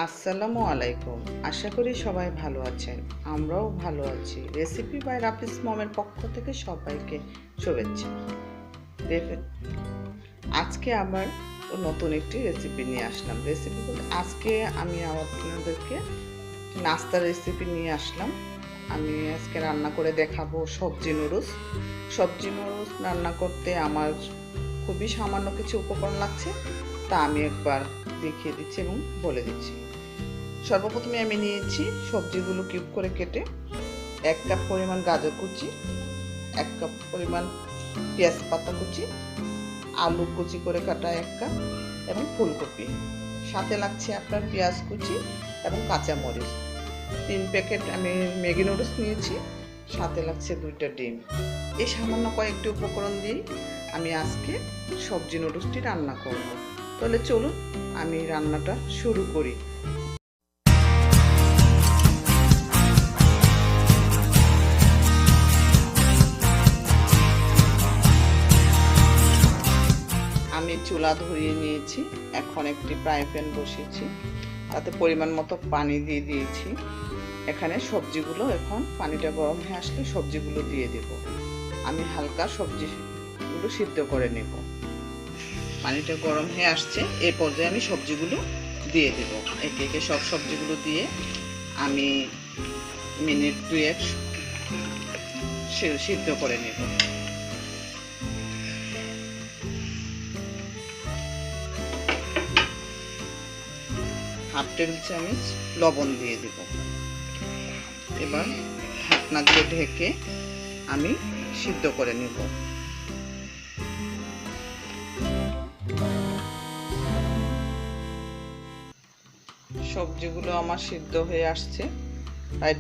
আসসালামু আলাইকুম। আশা করি সবাই ভালো আছেন। আমরাও ভালো আছি। রেসিপি বাই রাফিস মমের পক্ষ থেকে সবাইকে শুভেচ্ছা। আজকে আবার নতুন একটি রেসিপি নিয়ে আসলাম। রেসিপি বলতে আজকে আমি আপনাদেরকে নাস্তার রেসিপি নিয়ে আসলাম। আমি আজকে রান্না করে দেখাবো সবজি নুডলস। সবজি নুডলস রান্না করতে আমার খুবই সামান্য কিছু উপকরণ লাগছে, তা আমি একবার দেখিয়ে দিচ্ছি এবং বলে দিচ্ছি। সর্বপ্রথমে আমি নিয়েছি সবজিগুলো কিউব করে কেটে 1 কাপ পরিমাণ গাজর কুচি, 1 কাপ পরিমাণ পেঁয়াজ পাতা কুচি, আলু কুচি করে কাটা 1 কাপ এবং ফুলকপি। সাথে লাগছে আপনার পেঁয়াজ কুচি এবং কাঁচামরিচ। 3 প্যাকেট আমি ম্যাগি নুডলস নিয়েছি, সাথে লাগছে 2টা ডিম। এই সামান্য কয়েকটি উপকরণ দিয়ে আমি আজকে সবজি নুডলসটি রান্না করব। তাহলে চলুন আমি রান্নাটা শুরু করি। আমি চুলা ধরিয়ে নিয়েছি, এখন একটি ফ্রাই প্যান বসিয়েছি, তাতে পরিমাণ মতো পানি দিয়ে দিয়েছি। এখানে সবজিগুলো, এখন পানিটা গরম হয়ে আসলে সবজিগুলো দিয়ে দেব। আমি হালকা সবজিগুলো সিদ্ধ করে নেব। পানিটা গরম হয়ে আসছে, এই পর্যায়ে আমি সবজিগুলো দিয়ে দেব। একে একে সব সবজিগুলো দিয়ে আমি মিনিট 2-1 সিদ্ধ করে নেব। হাফ টেবিল চামচ লবণ দিয়ে দেব। এবার ঢাকনা দিয়ে ঢেকে আমি সিদ্ধ করে নেব। সবজিগুলো আমার সিদ্ধ হয়ে আসছে, প্রায়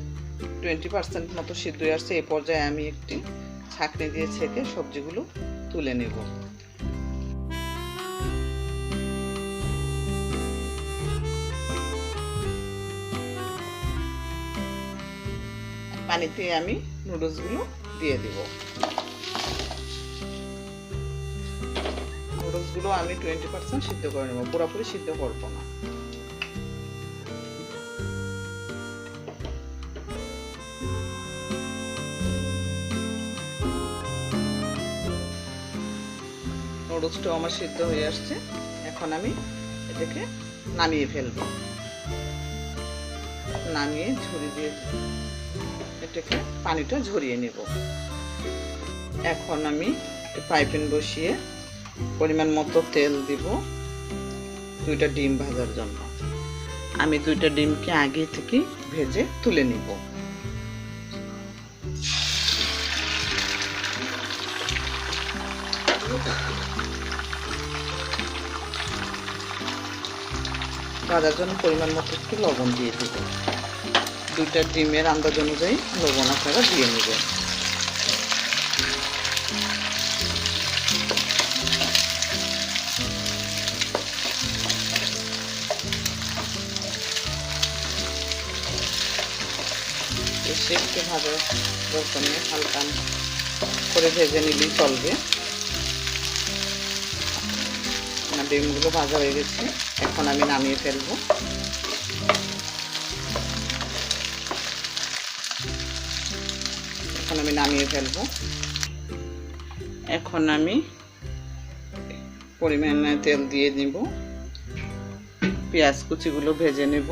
20% মতো সিদ্ধ হয়ে আসছে। এই পর্যায়ে আমি একটি ছাঁকনি দিয়ে ছেঁকে সবজিগুলো তুলে নেব। পানিতে আমি নুডলসগুলো দিয়ে দেব। নুডলসগুলো আমি 20% সিদ্ধ করে নেব, পুরোপুরি সিদ্ধ করব না। নুডলসটাও আমার সিদ্ধ হয়ে আসছে, এখন আমি এটাকে নামিয়ে ফেলব। নামিয়ে ঝরিয়ে দিয়ে এটাকে পানিটা ঝরিয়ে নেব। এখন আমি ফ্রাই প্যান বসিয়ে পরিমাণ মতো তেল দিব 2টা ডিম ভাজার জন্য। আমি 2টা ডিমকে আগে থেকে ভেজে তুলে নিব। ভাজার জন্য পরিমাণ মতো একটু লবণ দিয়ে দিব। 2টা ডিমের আন্দাজ অনুযায়ী লবণ আপনারা দিয়ে নেবেন। বেশি একটু ভাজার দরকার নেই, হালকা করে ভেজে নিলেই চলবে। ডিমগুলো ভাজা হয়ে গেছে, এখন আমি নামিয়ে ফেলবো। এখন আমি পরিমাণে তেল দিয়ে নিব। পেঁয়াজ কুচিগুলো ভেজে নেব।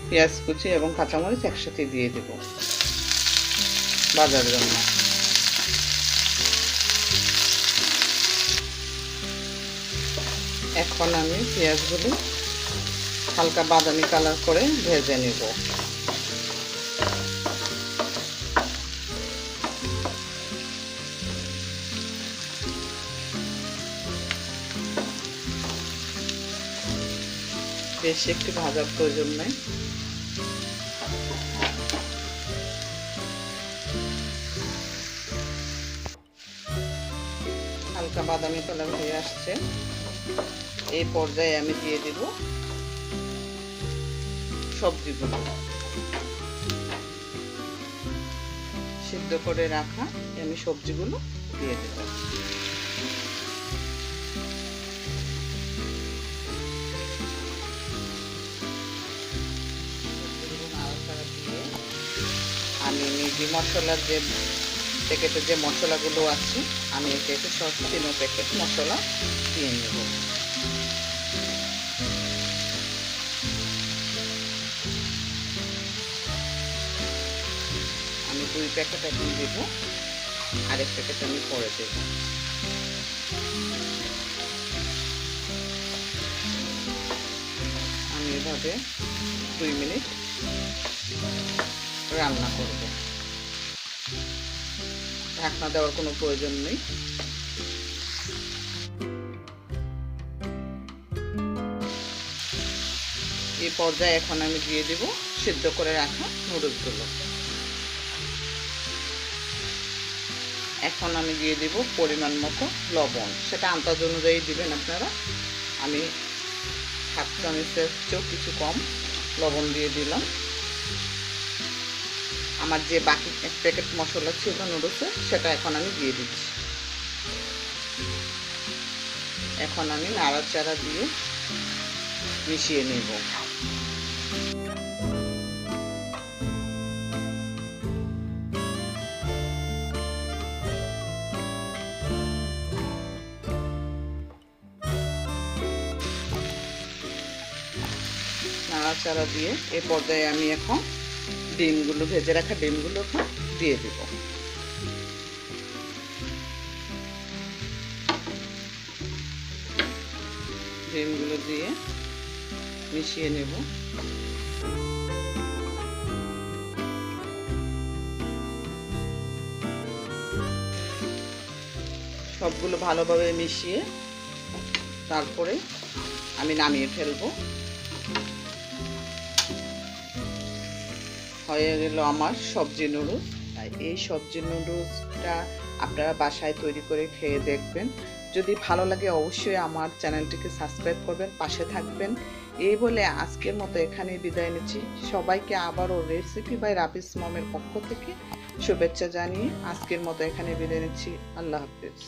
পেঁয়াজ কুচি এবং কাঁচামরিচ একসাথে দিয়ে দেব ভাজার জন্য। এখন আমি পেঁয়াজগুলো হালকা বাদামি কালার করে ভেজে নেব। বেশি একটু ভাজার প্রয়োজন নেই। হালকা বাদামি কালার হয়ে আসছে, এই পর্যায়ে আমি দিয়ে দেব সবজিগুলো। সিদ্ধ করে রাখা আমি সবজিগুলো দিয়ে দেব। ম্যাগি মশলার যে প্যাকেটে যে মশলাগুলো আছে আমি একে একে সব 3 প্যাকেট মশলা দিয়ে নেব। আমি 2 প্যাকেট এখন দেব, আরেক প্যাকেট আমি পরে দেব। আমি এভাবে 2 মিনিট রান্না করব, ঢাকনা দেওয়ার কোনো প্রয়োজন নেই। এই পর্যায়ে এখন আমি দিয়ে দেব সিদ্ধ করে রাখা নুডলসগুলো। এখন আমি দিয়ে দেব পরিমাণ মতো লবণ, সেটা আন্দাজ অনুযায়ী দিবেন আপনারা। আমি হাফ চামচের চেয়েও কিছু কম লবণ দিয়ে দিলাম। আমার যে বাকি 1 প্যাকেট মশলা ছিল নুডলসে সেটা এখন আমি দিয়ে দিচ্ছি। এখন আমি নাড়াচাড়া দিয়ে মিশিয়ে নেব। নাড়াচাড়া দিয়ে এই পর্যায়ে আমি এখন ডিমগুলো, ভেজে রাখা ডিমগুলো এখন দিয়ে দেব। ডিমগুলো দিয়ে মিশিয়ে নেব। সবগুলো ভালোভাবে মিশিয়ে তারপরে আমি নামিয়ে ফেলবো। হয়ে গেল আমার সবজি নুডলস। এই সবজি নুডলসটা আপনারা বাসায় তৈরি করে খেয়ে দেখবেন। যদি ভালো লাগে অবশ্যই আমার চ্যানেলটিকে সাবস্ক্রাইব করবেন, পাশে থাকবেন। এই বলে আজকের মতো এখানেই বিদায় নিচ্ছি। সবাইকে আবারও রেসিপি বাই রাফিস মমের পক্ষ থেকে শুভেচ্ছা জানিয়ে আজকের মতো এখানে বিদায় নিচ্ছি। আল্লাহ হাফেজ।